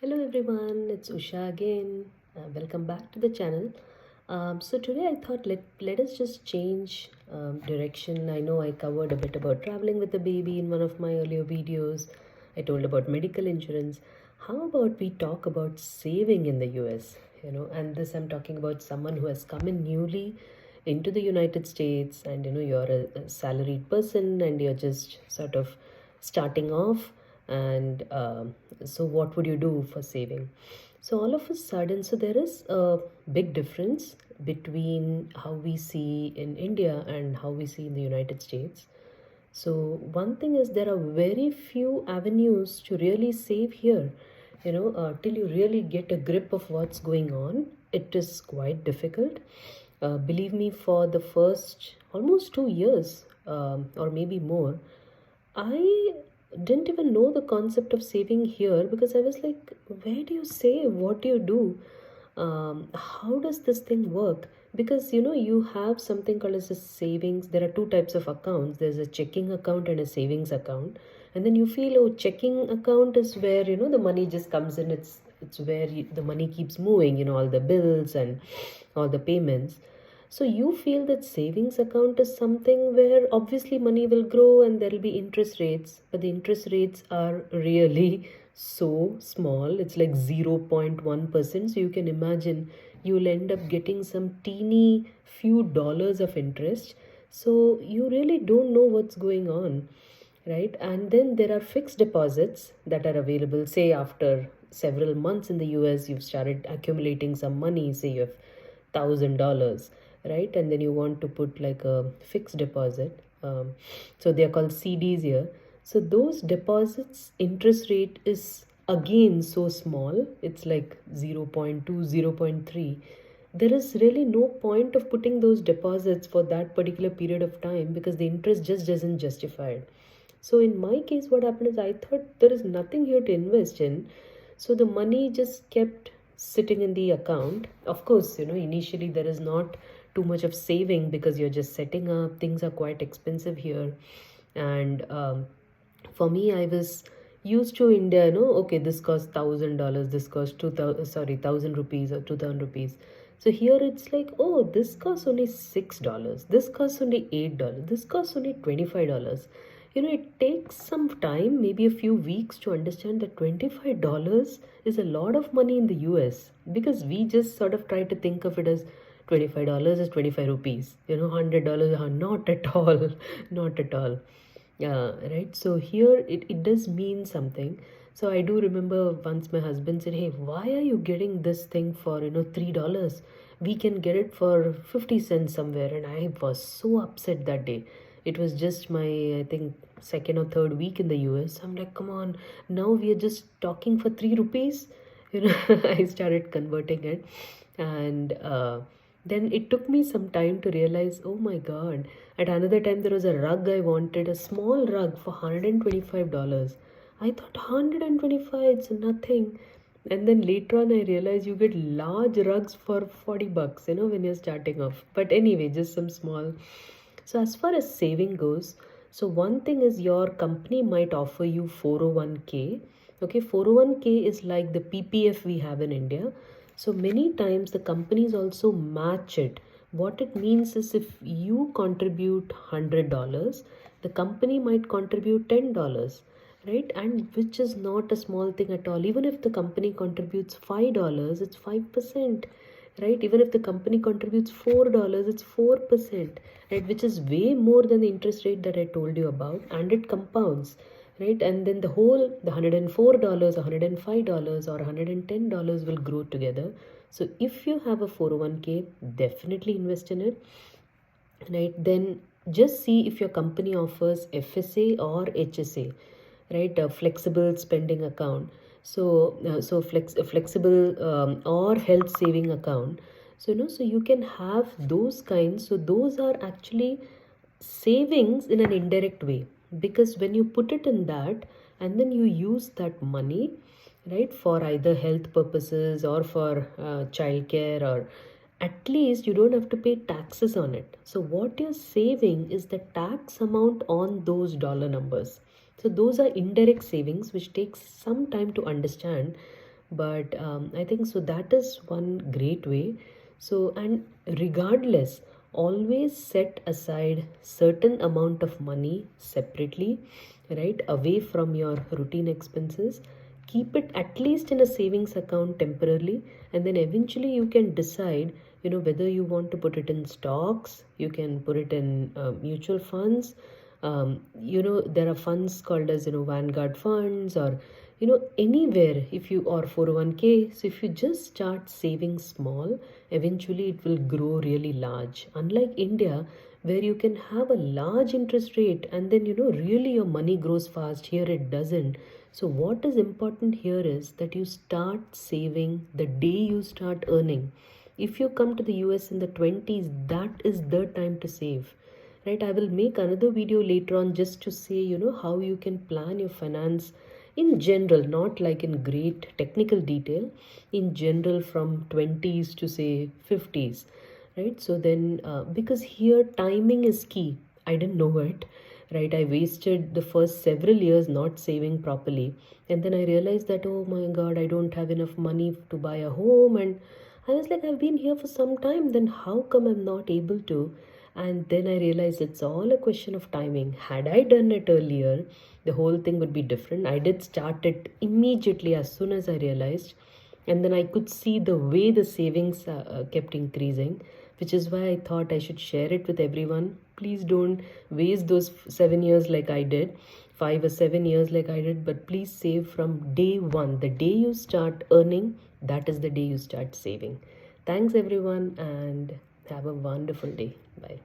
Hello everyone, it's Usha again. Welcome back to the channel. So today I thought let us just change direction. I know I covered a bit about traveling with the baby in one of my earlier videos. I told about medical insurance. How about we talk about saving in the US? And this I'm talking about someone who has come in newly into the United States, and you're a salaried person and you're just sort of starting off. And so what would you do for saving? So all of a sudden, so there is a big difference between how we see in India and how we see in the United States. So one thing is there are very few avenues to really save here. Till you really get a grip of what's going on, it is quite difficult. Believe me, for the first almost 2 years, or maybe more, I didn't even know the concept of saving here, because I was like, where do you save? What do you do? How does this thing work? Because you have something called as a savings. There are two types of accounts. There's a checking account and a savings account. And then you feel, oh, checking account is where the money just comes in. It's where the money keeps moving. All the bills and all the payments. So you feel that savings account is something where obviously money will grow and there will be interest rates, but the interest rates are really so small. It's like 0.1%. So you can imagine you'll end up getting some teeny few dollars of interest. So you really don't know what's going on, right? And then there are fixed deposits that are available. Say after several months in the US, you've started accumulating some money, say you have $1,000, right? And then you want to put like a fixed deposit. So they are called CDs here. So those deposits interest rate is again so small. It's like 0.2, 0.3. There is really no point of putting those deposits for that particular period of time because the interest just doesn't justify it. So in my case, what happened is I thought there is nothing here to invest in. So the money just kept sitting in the account. Of course, initially there is not too much of saving because you're just setting up. Things are quite expensive here. And for me, I was used to India, okay, this costs $1,000, this costs 2,000, sorry, 1,000 rupees or 2,000 rupees. So here it's like, oh, this costs only $6, this costs only $8, this costs only $25. It takes some time, maybe a few weeks, to understand that $25 is a lot of money in the US, because we just sort of try to think of it as $25 is 25 rupees, $100 are not at all, not at all. Yeah, right. So here it does mean something. So I do remember once my husband said, hey, why are you getting this thing for, $3? We can get it for 50 cents somewhere. And I was so upset that day. It was just my, I think, second or third week in the US. I'm like, come on, now we are just talking for 3 rupees. I started converting it. And then it took me some time to realize, oh my God. At another time, there was a rug I wanted, a small rug for $125. I thought 125, it's nothing. And then later on, I realized you get large rugs for 40 bucks, when you're starting off. But anyway, just some small. So, as far as saving goes, so one thing is your company might offer you 401k. Okay, 401k is like the PPF we have in India. So many times the companies also match it. What it means is if you contribute $100, the company might contribute $10, right? And which is not a small thing at all. Even if the company contributes $5, it's 5%, right? Even if the company contributes $4, it's 4%, right? Which is way more than the interest rate that I told you about, and it compounds, right? And then the $104, $105, or $110 will grow together. So if you have a 401k, definitely invest in it, right? Then just see if your company offers FSA or HSA, right? A flexible spending account. So a flexible or health saving account. So so you can have those kinds. So those are actually savings in an indirect way, because when you put it in that and then you use that money, right, for either health purposes or for childcare, or at least you don't have to pay taxes on it. So what you're saving is the tax amount on those dollar numbers. So those are indirect savings which takes some time to understand, But I think so that is one great way. So, and regardless, always set aside certain amount of money separately, right, away from your routine expenses. Keep it at least in a savings account temporarily, and then eventually you can decide, whether you want to put it in stocks. You can put it in mutual funds. There are funds called as, Vanguard funds, or anywhere, if you, or 401k. So if you just start saving small, eventually it will grow really large, unlike India, where you can have a large interest rate and then really your money grows fast. Here it doesn't. So what is important here is that you start saving the day you start earning. If you come to the US in the 20s, that is the time to save, right? I will make another video later on just to say, how you can plan your finance in general, not like in great technical detail, in general, from 20s to say 50s, right? So then because here timing is key. I didn't know it, right? I wasted the first several years not saving properly, and then I realized that, oh my god, I don't have enough money to buy a home. And I was like, I've been here for some time, then how come I'm not able to? And then I realized it's all a question of timing. Had I done it earlier, the whole thing would be different. I did start it immediately as soon as I realized. And then I could see the way the savings kept increasing, which is why I thought I should share it with everyone. Please don't waste those 7 years like I did, 5 or 7 years like I did, but please save from day one. The day you start earning, that is the day you start saving. Thanks, everyone, and have a wonderful day. Bye.